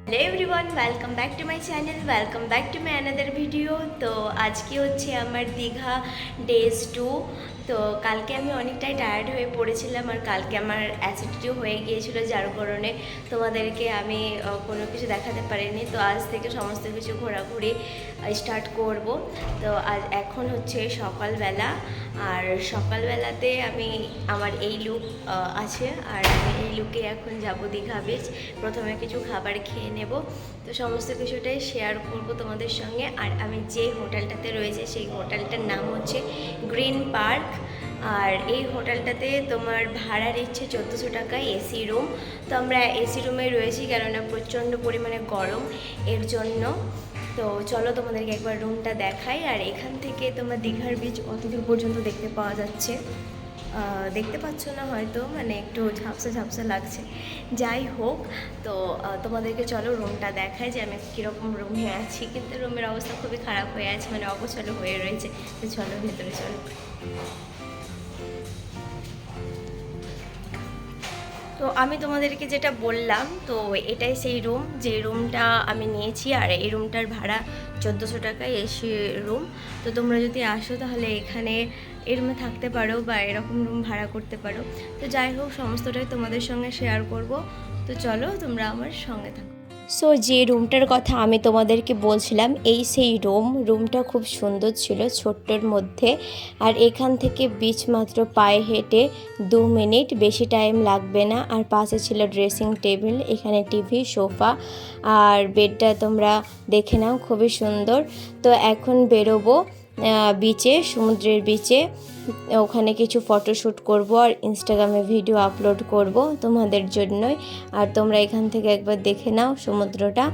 Hello everyone, welcome back to my channel, welcome back to my another video. তো আজকে হচ্ছে আমার Digha days 2। তো কালকে আমি অনেকটাই টায়ার্ড হয়ে পড়েছিলাম, আর কালকে আমার অ্যাসিডিটিও হয়ে গিয়েছিলো, যার কারণে তোমাদেরকে আমি কোনো কিছু দেখাতে পারিনি। তো আজ থেকে সমস্ত কিছু ঘোরাঘুরি স্টার্ট করব। তো আজ এখন হচ্ছে সকালবেলা, আর সকালবেলাতে আমি আমার এই লুক আছে, আর আমি এই লুকে এখন যাব দীঘা বিচ। প্রথমে কিছু খাবার খেয়ে নেব, তো সমস্ত কিছুটাই শেয়ার করব তোমাদের সঙ্গে। আর আমি যে হোটেলটাতে রয়েছে সেই হোটেলটার নাম হচ্ছে গ্রিন পার্ক। আর এই হোটেলটাতে তোমার ভাড়া নিচ্ছে 1400 টাকা এসি রুম। তো আমরা এসি রুমে রয়েছি, কেননা প্রচণ্ড পরিমাণে গরম, এর জন্য। তো চলো তোমাদেরকে একবার রুমটা দেখাই। আর এখান থেকে তোমার দীঘার বিচ অতদূর পর্যন্ত দেখতে পাওয়া যাচ্ছে। দেখতে পাচ্ছ না হয়তো, মানে একটু ঝাপসা ঝাপসা লাগছে। যাই হোক, তো তোমাদেরকে চলো রুমটা দেখাই যে আমি কীরকম রুমে আছি। কিন্তু রুমের অবস্থা খুবই খারাপ হয়ে আছে, মানে অগোছালো হয়ে রয়েছে। তো চলো ভেতরে চলো। তো আমি তোমাদেরকে যেটা বললাম, তো এটাই সেই রুম যে রুমটা আমি নিয়েছি। আর এই রুমটার ভাড়া 1400 টাকা এসি রুম। তো তোমরা যদি আসো তাহলে এখানে এই রুমে থাকতে পারো, বা এরকম রুম ভাড়া করতে পারো। তো যাই হোক, সমস্তটাই তোমাদের সঙ্গে শেয়ার করব। তো চলো তোমরা আমার সঙ্গে থাকো। সো যে রুমটার কথা আমি তোমাদেরকে বলছিলাম, এই সেই রুমটা খুব সুন্দর ছিল, ছোট্টর মধ্যে। আর এখান থেকে বিচ মাত্র পায়ে হেঁটে 2 মিনিট, বেশি টাইম লাগবে না। আর পাশে ছিল ড্রেসিং টেবিল, এখানে টিভি, সোফা, আর বেডটা তোমরা দেখে নাও, খুবই সুন্দর। তো এখন বেরোবো বিচে, সমুদ্রের বিচে। ওখানে কিছু ফটোশ্যুট করব, আর ইনস্টাগ্রামে ভিডিও আপলোড করব তোমাদের জন্যই। আর তোমরা এখান থেকে একবার দেখে নাও সমুদ্রটা।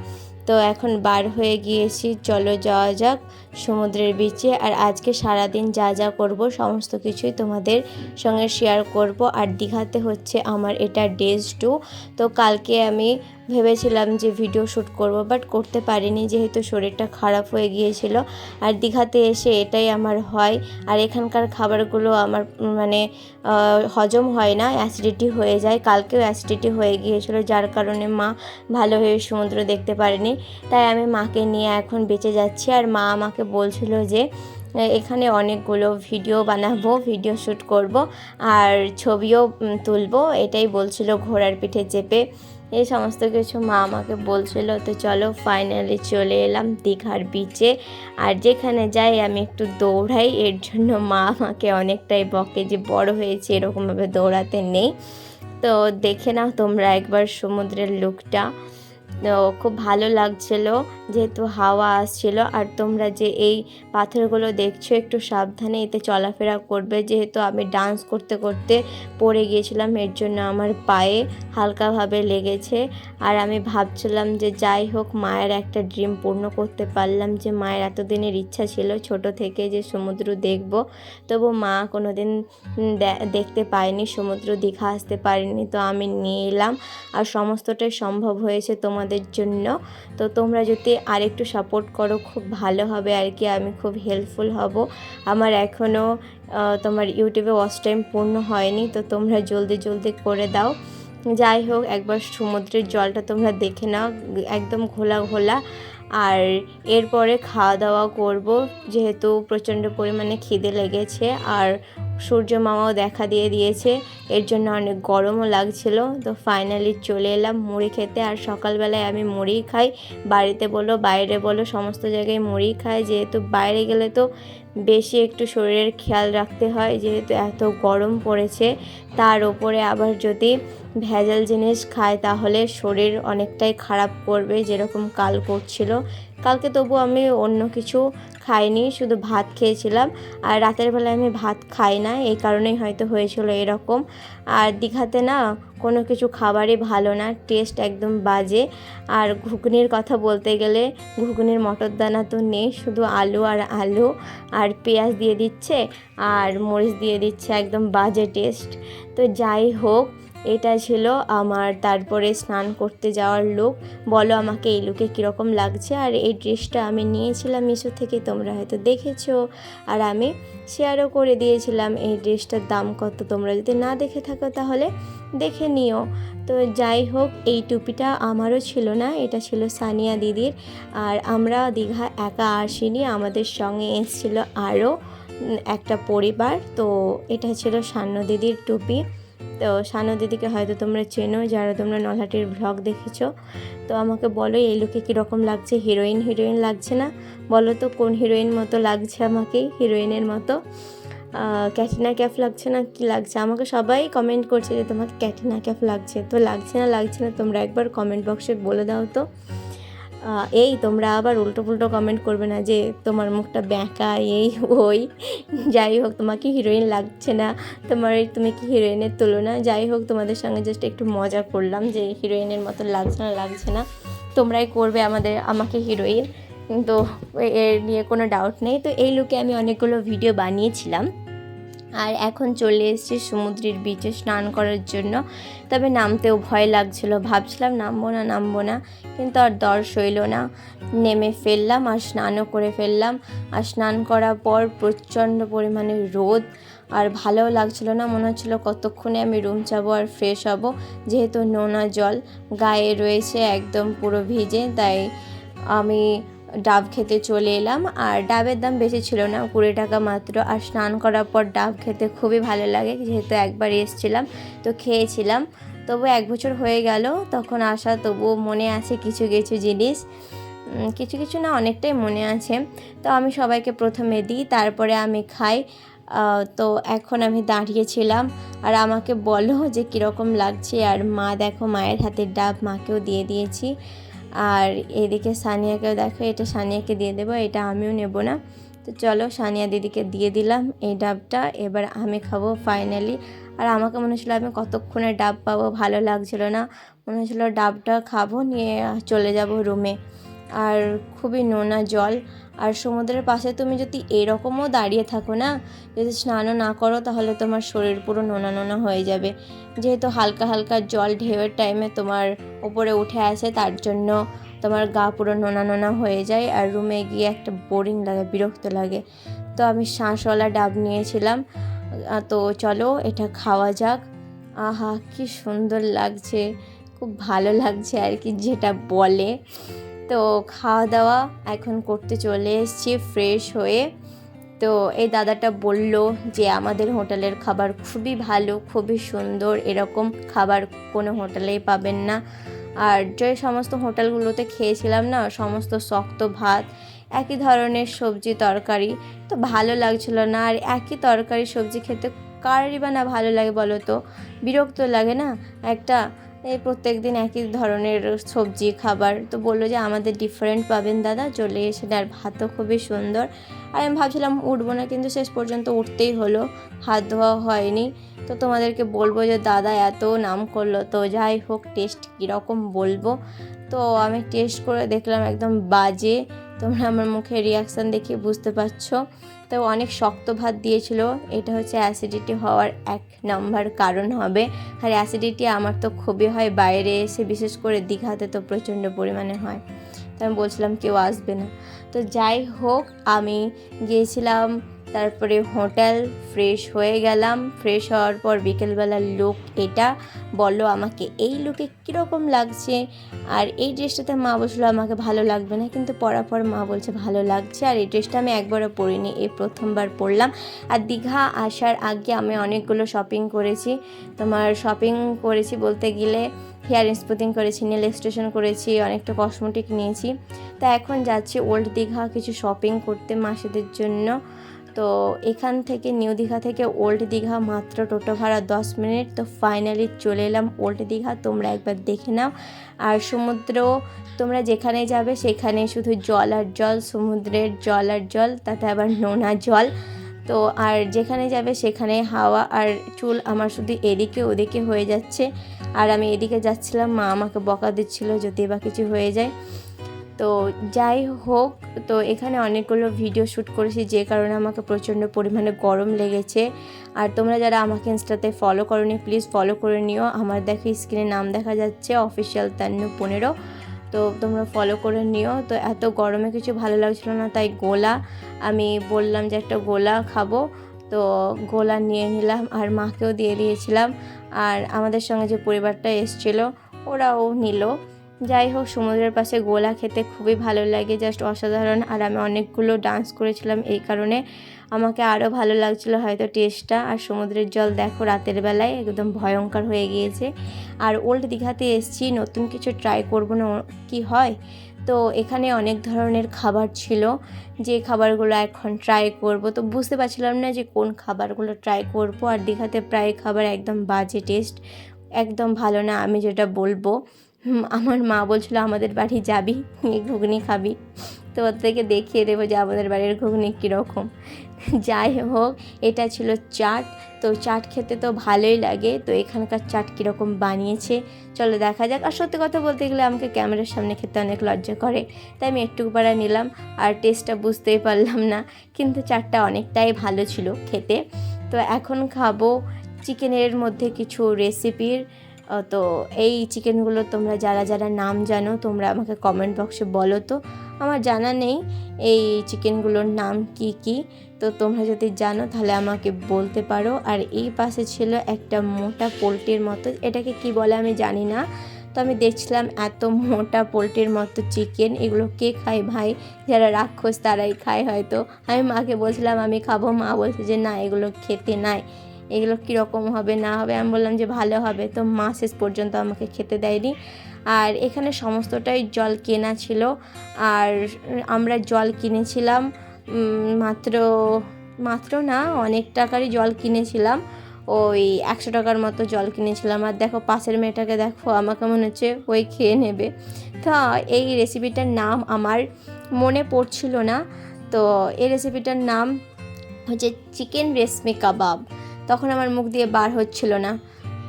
তো এখন বার হয়ে গিয়েছি, চলো যাওয়া যাক সমুদ্রের বিচে। আর আজকে সারাদিন যা যা করব সমস্ত কিছুই তোমাদের সঙ্গে শেয়ার করব। আর দীঘাতে হচ্ছে আমার এটা ডেজ 2। তো কালকে আমি ভেবেছিলাম যে ভিডিও শ্যুট করব, বাট করতে পারিনি, যেহেতু শরীরটা খারাপ হয়ে গিয়েছিল। আর দীঘাতে এসে এটাই আমার হয়। আর এখানকার খাবারগুলো আমার মানে হজম হয় না, অ্যাসিডিটি হয়ে যায়। কালকেও অ্যাসিডিটি হয়ে গিয়েছিল, যার কারণে মা ভালোভাবে সমুদ্র দেখতে পারেনি। তাই আমি মাকে নিয়ে এখন বেঁচে যাচ্ছি। আর মা আমাকে বলছিল যে এখানে অনেকগুলো ভিডিও বানাবো, ভিডিও শ্যুট করব, আর ছবিও তুলবো, এটাই বলছিল ঘোড়ার পিঠে চেপে। এই সমস্ত কিছু মা আমাকে বলছিল। তো চলো ফাইনালি চলে এলাম দীঘার বিচে। আর যেখানে যাই আমি একটু দৌড়াই, এর জন্য মা আমাকে অনেকটাই বকে যে বড় হয়েছে, এরকমভাবে দৌড়াতে নেই। তো দেখে নাও তোমরা একবার সমুদ্রের লুকটা। তো খুব ভালো লাগছিল, যেহেতু হাওয়া আসছিল। আর তোমরা যে এই পাথরগুলো দেখছো, একটু সাবধানে এতে চলাফেরা করবে, যেহেতু আমি ডান্স করতে করতে পড়ে গিয়েছিলাম, এর জন্য আমার পায়ে হালকাভাবে লেগেছে। আর আমি ভাবছিলাম যে যাই হোক, মায়ের একটা ড্রিম পূর্ণ করতে পারলাম, যে মায়ের এতদিনের ইচ্ছা ছিল ছোট থেকে যে সমুদ্র দেখব, তবু মা কোনো দিন দেখতে পায়নি সমুদ্র, দীঘা আসতে পারেনি। তো আমি নিয়ে এলাম, আর সমস্তটাই সম্ভব হয়েছে তোমাদের জন্য। তো তোমরা যদি আরেকটু সাপোর্ট করো খুব ভালো হবে আর কি, আমি খুব হেল্পফুল হব। আমার এখনও তোমার ইউটিউবে ওয়াচ টাইম পূর্ণ হয়নি, তো তোমরা জলদি জলদি করে দাও। যাই হোক, একবার সমুদ্রের জলটা তোমরা দেখে নাও, একদম ঘোলা ঘোলা। আর এরপরে খাওয়া দাওয়া করব, যেহেতু প্রচণ্ড পরিমাণে খিদে লেগেছে। আর সূর্য মামাও দেখা দিয়ে দিয়েছে, এর জন্য অনেক গরমও লাগছিল। তো ফাইনালি চলে এলাম মুড়ি খেতে। আর সকালবেলায় আমি মুড়িই খাই, বাড়িতে বলো বাইরে বলো সমস্ত জায়গায় মুড়িই খাই, যেহেতু বাইরে গেলে তো বেশি একটু শরীরের খেয়াল রাখতে হয়, যেহেতু এত গরম পড়েছে। তার ওপরে আবার যদি ভেজাল জিনিস খায় তাহলে শরীর অনেকটাই খারাপ করবে, যেরকম কাল করছিল। কালকে তবু আমি অন্য কিছু খাইনি, শুধু ভাত খেয়েছিলাম। আর রাতের বেলায় আমি ভাত খাই না, এই কারণেই হয়তো হয়েছিল এরকম। আর দীঘাতে না কোনো কিছু খাবারই ভালো না, টেস্ট একদম বাজে। আর ঘুগনির কথা বলতে গেলে, ঘুগনির মটর দানা তো নেই, শুধু আলু আর আলু, আর পেঁয়াজ দিয়ে দিচ্ছে আর মরিচ দিয়ে দিচ্ছে, একদম বাজে টেস্ট। তো যাই হোক, এটা ছিল আমার তারপরে স্নান করতে যাওয়ার লুক। বলো আমাকে এই লুকে কীরকম লাগছে। আর এই ড্রেসটা আমি নিয়েছিলাম মিশো থেকে, তোমরা হয়তো দেখেছো, আর আমি শেয়ারও করে দিয়েছিলাম এই ড্রেসটার দাম কত। তোমরা যদি না দেখে থাকো তাহলে দেখে নিও। তো যাই হোক, এই টুপিটা আমারও ছিল না, এটা ছিল সানিয়া দিদির। আর আমরা দীঘা একা আসিনি, আমাদের সঙ্গে এসেছিল আরও একটা পরিবার। তো এটা ছিল সান্য দিদির টুপি। তো সান্য দিদিকে হয়তো তোমরা চেনো যারা তোমরা নলহাটির ভ্লগ দেখেছো। তো আমাকে বলো এই লুকে কীরকম লাগছে, হিরোইন হিরোইন লাগছে না? বলো তো কোন হিরোইন মতো লাগছে আমাকে, হিরোইনের মতো? ক্যাটরিনা ক্যাফ লাগছে না কি লাগছে? আমাকে সবাই কমেন্ট করছে যে তোমাকে ক্যাটরিনা ক্যাফ লাগছে। তো লাগছে না তোমরা একবার কমেন্ট বক্সে বলে দাও তো। এই তোমরা আবার উল্টো পুল্টো কমেন্ট করবে না যে তোমার মুখটা ব্যাঁকা এই ওই। যাই হোক, তোমাকে হিরোইন লাগছে না, তুমি কি হিরোইনের তুলনা? যাই হোক, তোমাদের সঙ্গে জাস্ট একটু মজা করলাম যে হিরোইনের মতো লাগছে না। তোমরাই করবে আমাকে হিরোইন, কিন্তু এর নিয়ে কোনো ডাউট নেই। তো এই লুকে আমি অনেকগুলো ভিডিও বানিয়েছিলাম। আর এখন চলে এসেছি সমুদ্রের বিচে স্নান করার জন্য। তবে নামতেও ভয় লাগছিল, ভাবছিলাম নামবো না, কিন্তু আর দর সইল না, নেমে ফেললাম আর স্নানও করে ফেললাম। আর স্নান করার পর প্রচণ্ড পরিমাণে রোদ, আর ভালোও লাগছিল না, মনে হচ্ছিলো কতক্ষণে আমি রুম যাবো আর ফ্রেশ হব। যেহেতু নোনা জল গায়ে রয়েছে একদম পুরো ভিজে, তাই আমি ডাব খেতে চলে এলাম। আর ডাবের দাম বেশি ছিল না, 20 টাকা মাত্র। আর স্নান করার পর ডাব খেতে খুবই ভালো লাগে, যেহেতু একবার এসেছিলাম তো খেয়েছিলাম। তবু 1 বছর হয়ে গেল তখন আসা, তবুও মনে আছে কিছু জিনিস, কিছু না অনেকটাই মনে আছে। তো আমি সবাইকে প্রথমে দিই, তারপরে আমি খাই। তো এখন আমি দাঁড়িয়েছিলাম, আর আমাকে বলো যে কীরকম লাগছে। আর মা দেখো, মায়ের হাতের ডাব মাকেও দিয়ে দিয়েছি। আর এদিকে সানিয়াকেও দেখো, এটা সানিয়াকে দিয়ে দেবো, এটা আমিও নেব না। তো চলো সানিয়া দিদিকে দিয়ে দিলাম এই ডাবটা, এবার আমি খাবো ফাইনালি। আর আমাকে মনে হচ্ছিলো আমি কতক্ষণে ডাব পাবো, ভালো লাগছিলো না, মনে হচ্ছিলো ডাবটা খাবো নিয়ে চলে যাব রুমে। আর খুবই নোনা জল, আর সমুদ্রের পাশে তুমি যদি এরকমও দাঁড়িয়ে থাকো না, যদি স্নানও না করো, তাহলে তোমার শরীর পুরো নোনা হয়ে যাবে। যেহেতু হালকা হালকা জল ঢেউয়ের টাইমে তোমার উপরে উঠে আসে, তার জন্য তোমার গা পুরো নোনা হয়ে যায়। আর রুমে গিয়ে একটা বোরিং লাগে, বিরক্ত লাগে। তো আমি শাঁসওয়ালা ডাব নিয়েছিলাম। তো চলো এটা খাওয়া যাক। আহা কি সুন্দর লাগছে, খুব ভালো লাগছে আর কি যেটা বলে। তো খাওয়া দাওয়া এখন করতে চলে এসেছি ফ্রেশ হয়ে। তো এই দাদাটা বলল যে আমাদের হোটেলের খাবার খুবই ভালো, খুবই সুন্দর, এরকম খাবার কোনো হোটেলেই পাবেন না। আর যে সমস্ত হোটেলগুলোতে খেয়েছিলাম না, সমস্ত শক্ত ভাত, একই ধরনের সবজি তরকারি, তো ভালো লাগছিল না। আর একই তরকারি সবজি খেতে কারই বা না ভালো লাগে বলো তো? বিরক্ত লাগে না একটা, এই প্রত্যেক দিন একই ধরনের সবজি খাবার। তো বললো যে আমাদের ডিফারেন্ট পাবেন দাদা, চলে এসে। আর ভাতও খুবই সুন্দর। আর আমি ভাবছিলাম উঠবো না, কিন্তু শেষ পর্যন্ত উঠতেই হলো, হাত ধোয়া হয়নি। তো তোমাদেরকে বলবো যে দাদা এত নাম করলো, তো যাই হোক টেস্ট কীরকম বলবো। তো আমি টেস্ট করে দেখলাম একদম বাজে, তোমরা আমার মুখে রিয়াকশান দেখে বুঝতে পারছো। তো অনেক শক্ত ভাত দিয়েছিল, এটা হচ্ছে অ্যাসিডিটি হওয়ার 1 নম্বর কারণ হবে। আর অ্যাসিডিটি আমার তো খুবই হয়, বাইরে এসে বিশেষ করে দীঘাতে তো প্রচণ্ড পরিমাণে হয়। তো আমি বলছিলাম কেউ আসবে না। তো যাই হোক, আমি গিয়েছিলাম তারপরে হোটেল, ফ্রেশ হয়ে গেলাম। ফ্রেশ হওয়ার পর বিকেলবেলার লুক এটা, বলো আমাকে এই লুকে কীরকম লাগছে। আর এই ড্রেসটাতে মা বলছিল আমাকে ভালো লাগবে না, কিন্তু পরার পর মা বলছে ভালো লাগছে। আর এই ড্রেসটা আমি একবারও পরিনি, এই প্রথমবার পরলাম। আর দীঘা আসার আগে আমি অনেকগুলো শপিং করেছি। শপিং করেছি বলতে গেলে হেয়ার স্মুথিং করেছি, নেল এক্সটেনশন করেছি, অনেকটা কসমেটিক নিয়েছি। তা এখন যাচ্ছি ওল্ড দীঘা কিছু শপিং করতে মাসিদের জন্য। তো এখান থেকে নিউ দীঘা থেকে ওল্ড দীঘা মাত্র টোটো ভাড়া 10 মিনিট। তো ফাইনালি চলে এলাম ওল্ড দীঘা, তোমরা একবার দেখে নাও। আর সমুদ্র, তোমরা যেখানে যাবে সেখানে শুধু জল আর জল, সমুদ্রের জল আর জল, তাতে আবার নোনা জল। তো আর যেখানে যাবে সেখানে হাওয়া আর চুল আমার শুধু এদিকে ওদিকে হয়ে যাচ্ছে। আর আমি এদিকে যাচ্ছিলাম, মা আমাকে বকা দিচ্ছিল যদি বা কিছু হয়ে যায়। তো যাই হোক, তো এখানে অনেকগুলো ভিডিও শ্যুট করেছি, যে কারণে আমাকে প্রচণ্ড পরিমাণে গরম লেগেছে। আর তোমরা যারা আমাকে ইনস্টাতে ফলো করোনি প্লিজ ফলো করে নিও। আমার দেখো স্ক্রিনে নাম দেখা যাচ্ছে অফিসিয়াল তান্নু15। তো তোমরা ফলো করে নিও। তো এত গরমে কিছু ভালো লাগছিল না, তাই গোলা, আমি বললাম যে একটা গোলা খাবো, তো গোলা নিয়ে নিলাম আর মাকেও দিয়ে দিয়েছিলাম। আর আমাদের সঙ্গে যে পরিবারটা এসেছিল ওরাও নিল। যাই হোক, সমুদ্রের পাশে গোলা খেতে খুবই ভালো লাগে, জাস্ট অসাধারণ। আর আমি অনেকগুলো ডান্স করেছিলাম, এই কারণে আমাকে আরও ভালো লাগছিলো হয়তো টেস্টটা। আর সমুদ্রের জল দেখো রাতের বেলায় একদম ভয়ঙ্কর হয়ে গিয়েছে। আর ওল্ড দীঘাতে এসেছি, নতুন কিছু ট্রাই করবো না কি হয়। তো এখানে অনেক ধরনের খাবার ছিল, যে খাবারগুলো এখন ট্রাই করব। তো বুঝতে পারছিলাম না যে কোন খাবারগুলো ট্রাই করব। আর দীঘাতে প্রায় খাবার একদম বাজে টেস্ট, একদম ভালো না আমি যেটা বলবো। আমার মা বলছিল আমাদের বাড়ি যাবি, ঘুগনি খাবি, তো ওর থেকে দেখিয়ে দেবো যে আমাদের বাড়ির ঘুগনি কীরকম। যাই হোক, এটা ছিল চাট। তো চাট খেতে তো ভালোই লাগে, তো এখানকার চাট কীরকম বানিয়েছে চলো দেখা যাক। আর সত্যি কথা বলতে গেলে আমাকে ক্যামেরার সামনে খেতে অনেক লজ্জা করে, তাই আমি একটু পাড়া নিলাম আর টেস্টটা বুঝতেই পারলাম না, কিন্তু চাটটা অনেকটাই ভালো ছিল খেতে। তো এখন খাবো চিকেনের মধ্যে কিছু রেসিপির। তো এই চিকেনগুলো তোমরা যারা যারা নাম জানো তোমরা আমাকে কমেন্ট বক্সে বলো। তো আমার জানা নেই এই চিকেনগুলোর নাম কি কি, তো তোমরা যদি জানো তাহলে আমাকে বলতে পারো। আর এই পাশে ছিল একটা মোটা পোলট্রির মতো, এটাকে কি বলে আমি জানি না। তো আমি দেখছিলাম এত মোটা পোলট্রির মতো চিকেন, এগুলো কে খায় ভাই? যারা রাক্ষস তারাই খায় হয়তো। আমি মাকে বলছিলাম আমি খাবো, মা বলছে যে না এগুলো খেতে নাই, এগুলো কীরকম হবে না হবে। আমি বললাম যে ভালো হবে, তো মা শেষ পর্যন্ত আমাকে খেতে দেয়নি। আর এখানে সমস্তটাই জল কেনা ছিল, আর আমরা জল কিনেছিলাম মাত্র না অনেক টাকারই জল কিনেছিলাম, ওই 100 টাকার মতো জল কিনেছিলাম। আর দেখো পাশের মেয়েটাকে দেখো, আমাকে মনে হচ্ছে ওই খেয়ে নেবে। তো এই রেসিপিটার নাম আমার মনে পড়ছিল না, তো এই রেসিপিটার নাম হচ্ছে চিকেন রেশমি কাবাব। তখন আমার মুখ দিয়ে বার হচ্ছিল না।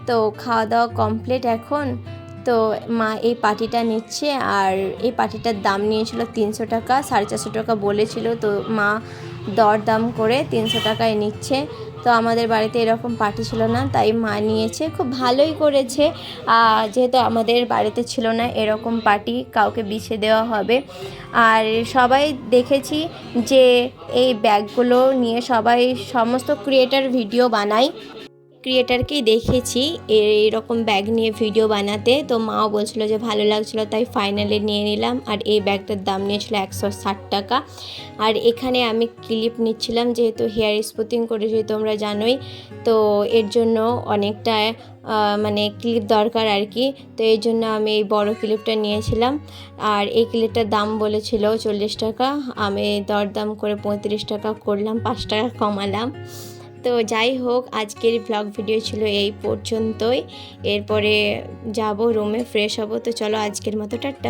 তো খাওয়া দাওয়া কমপ্লিট এখন। তো মা এই পাটিটা নিচ্ছে, আর এই পাটিটার দাম নিয়েছিল 300 টাকা, 450 টাকা বলেছিল, তো মা দরদাম করে 300 টাকায় নিচ্ছে। তো আমাদের বাড়িতে এরকম পাটি ছিল না, তাই মা নিয়েছে, খুব ভালোই করেছে। যেহেতু আমাদের বাড়িতে ছিল না এরকম পাটি, কাউকে বিছে দেওয়া হবে। আর সবাই দেখেছি যে এই ব্যাগগুলো নিয়ে সবাই সমস্ত ক্রিয়েটার ভিডিও বানায়, ক্রিয়েটারকেই দেখেছি এইরকম ব্যাগ নিয়ে ভিডিও বানাতে। তো মাও বলছিলো যে ভালো লাগছিলো, তাই ফাইনালি নিয়ে নিলাম। আর এই ব্যাগটার দাম নিয়েছিল 160 টাকা। আর এখানে আমি ক্লিপ নিচ্ছিলাম, যেহেতু হেয়ার স্মুথিং করেছি তোমরা জানোই, তো এর জন্য অনেকটা মানে ক্লিপ দরকার আর কি। তো এই জন্য আমি এই বড় ক্লিপটা নিয়েছিলাম। আর এই ক্লিপটার দাম বলেছিল 40 টাকা, আমি দরদাম করে 35 টাকা করলাম, 5 টাকা কমালাম। তো যাই হোক, আজকের ব্লগ ভিডিও ছিল এই পর্যন্তই। এরপরে যাব রুমে, ফ্রেশ হব। তো চলো আজকের মতো টাটা।